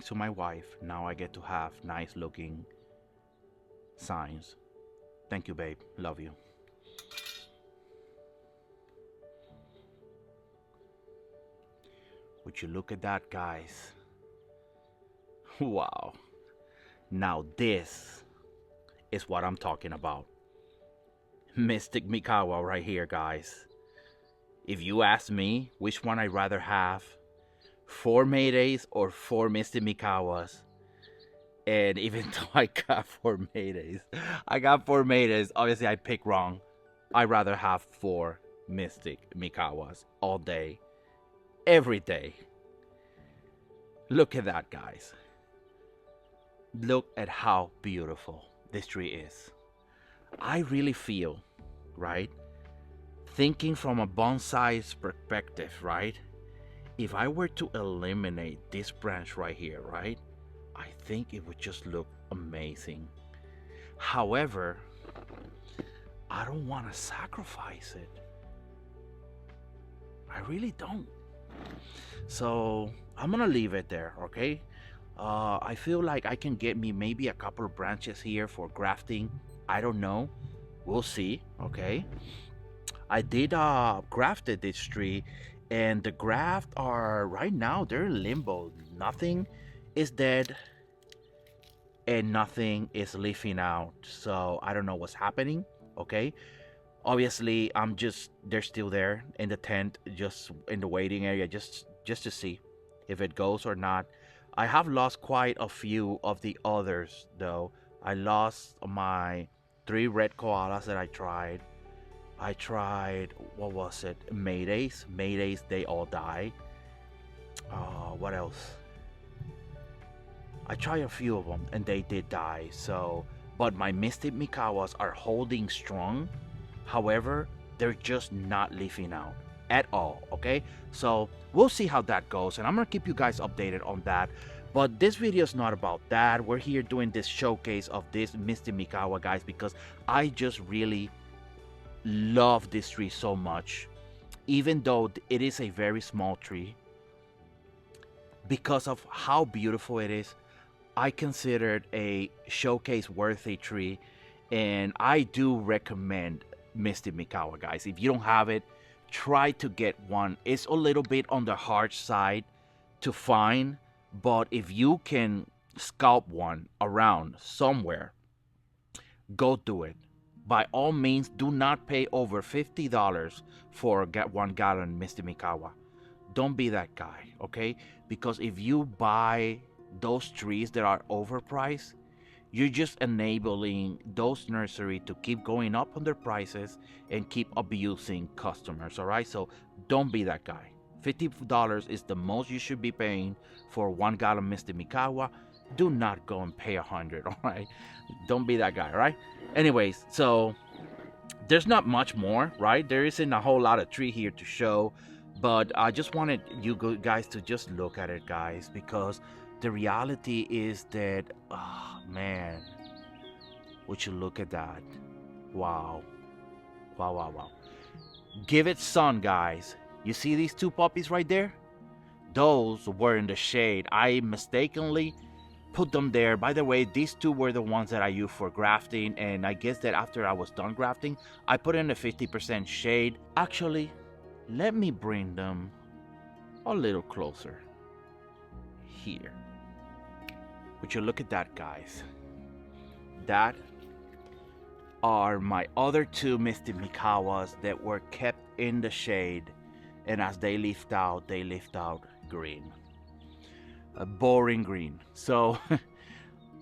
thanks to my wife, now I get to have nice looking signs. Thank you, babe. Love you. Would you look at that, guys? Wow. Now this is what I'm talking about. Mystic Mikawa right here, guys. If you ask me which one I'd rather have, 4 Maydays or 4 Mystic Mikawas, and even though I got 4 Maydays, obviously I picked wrong. I'd rather have 4 Mystic Mikawas all day, every day. Look at that, guys. Look at how beautiful this tree is. I really feel, right, thinking from a bonsai's perspective, right, if I were to eliminate this branch right here, right, I think it would just look amazing. However, I don't want to sacrifice it. I really don't. So I'm gonna leave it there, okay? I feel like I can get me maybe a couple of branches here for grafting. I don't know. We'll see, okay? I did grafted this tree, and the graft are right now they're in limbo. Nothing is dead and nothing is leafing out. So I don't know what's happening, okay? Obviously, they're still there in the tent, just in the waiting area, just to see if it goes or not. I have lost quite a few of the others though. I lost my 3 red koalas that I tried. What was it? Maydays. They all died. What else? I tried a few of them and they did die. So, but my Mystic Mikawas are holding strong. However, they're just not leafing out at all, okay? So we'll see how that goes, and I'm gonna keep you guys updated on that. But this video is not about that. We're here doing this showcase of this Mystic Mikawa, guys, because I just really love this tree so much. Even though it is a very small tree, because of how beautiful it is, I consider it a showcase worthy tree, and I do recommend Mystic Mikawa, guys. If you don't have it, try to get one. It's a little bit on the hard side to find, but if you can scalp one around somewhere, go do it. By all means, do not pay over $50 for 1 gallon Mystic Mikawa. Don't be that guy, okay? Because if you buy those trees that are overpriced, you're just enabling those nursery to keep going up on their prices and keep abusing customers, all right? So don't be that guy. $50 is the most you should be paying for 1 gallon Mystic Mikawa. Do not go and pay 100, all right? Don't be that guy, all right? Anyways, so there's not much more, right? There isn't a whole lot of tree here to show, but I just wanted you guys to just look at it, guys, because the reality is that, oh, man, would you look at that? Wow. Wow, wow, wow. Give it sun, guys. You see these 2 puppies right there? Those were in the shade. I mistakenly put them there. By the way, these 2 were the ones that I used for grafting, and I guess that after I was done grafting, I put in a 50% shade. Actually, let me bring them a little closer. Here. Would you look at that, guys? That are my other 2 Mystic Mikawas that were kept in the shade, and as they leafed out green, a boring green. So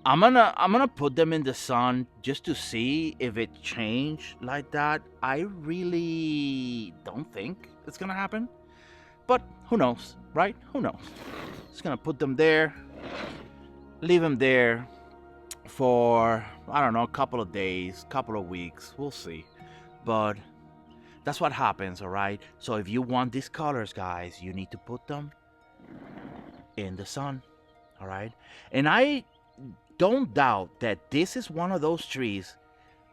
I'm gonna put them in the sun just to see if it changed like that. I really don't think it's gonna happen, but who knows, right? Who knows? Just gonna put them there. Leave them there for, I don't know, a couple of days, couple of weeks. We'll see. But that's what happens, all right? So if you want these colors, guys, you need to put them in the sun, all right? And I don't doubt that this is one of those trees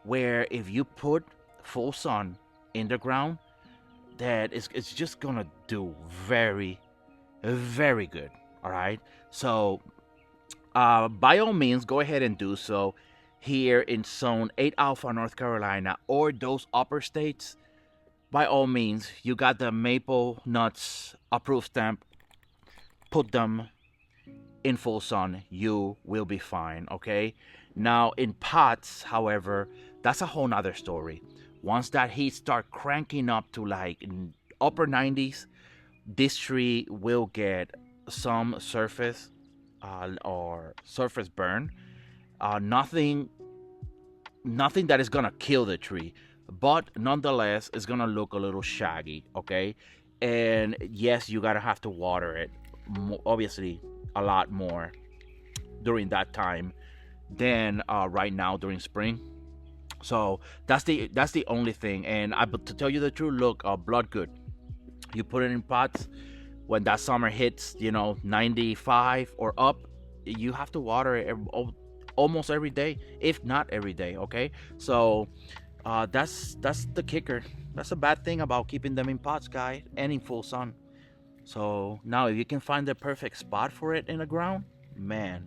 where if you put full sun in the ground, that it's just gonna do very, very good, all right? So by all means, go ahead and do so here in Zone 8 Alpha, North Carolina, or those upper states. By all means, you got the Maple Nuts approved stamp. Put them in full sun. You will be fine, okay? Now, in pots, however, that's a whole nother story. Once that heat start cranking up to like upper 90s, this tree will get some surface or surface burn. Nothing that is gonna kill the tree, but nonetheless, it's gonna look a little shaggy, okay? And yes, you gotta have to water it, obviously, a lot more during that time than right now during spring. So that's the only thing. And but to tell you the truth, look, blood good. You put it in pots when that summer hits, 95 or up. You have to water it almost every day, if not every day. Okay, so that's the kicker. That's a bad thing about keeping them in pots, guys, and in full sun. So now, if you can find the perfect spot for it in the ground, man,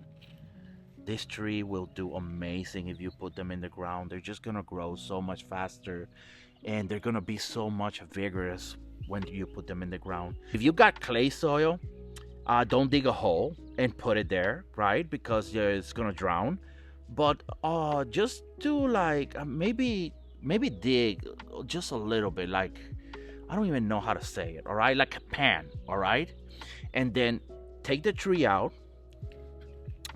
this tree will do amazing if you put them in the ground. They're just gonna grow so much faster, and they're gonna be so much vigorous when you put them in the ground. If you got clay soil, don't dig a hole and put it there, right? Because it's gonna drown. But just do like maybe dig just a little bit, like, I don't even know how to say it, all right? Like a pan, all right? And then take the tree out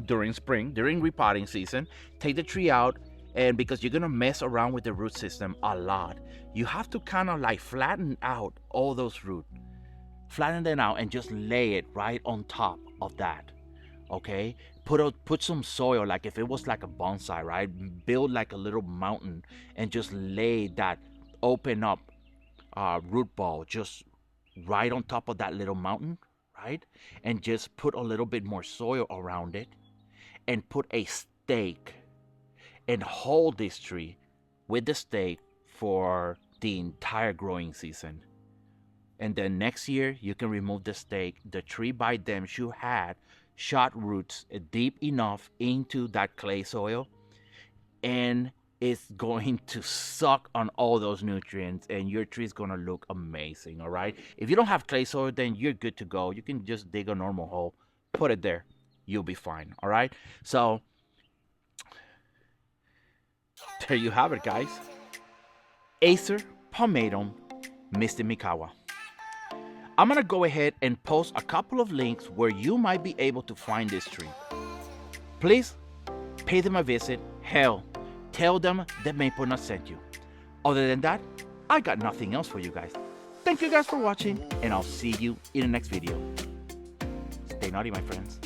during spring, during repotting season. Take the tree out, and because you're gonna mess around with the root system a lot, you have to kind of like flatten out all those roots. Flatten them out and just lay it right on top of that, okay? Put some soil, like if it was like a bonsai, right? Build like a little mountain and just lay that open up root ball just right on top of that little mountain, right? And just put a little bit more soil around it, and put a stake and hold this tree with the stake for the entire growing season. And then next year you can remove the stake. The tree by then should have shot roots deep enough into that clay soil, and it's going to suck on all those nutrients, and your tree is going to look amazing. All right, if you don't have clay soil, then you're good to go. You can just dig a normal hole, put it there, you'll be fine. All right, so there you have it, guys. Acer Palmatum Mr. Mikawa. I'm gonna go ahead and post a couple of links where you might be able to find this tree. Please pay them a visit. Hell, tell them that Maple Nut sent you. Other than that, I got nothing else for you guys. Thank you guys for watching, and I'll see you in the next video. Stay naughty, my friends.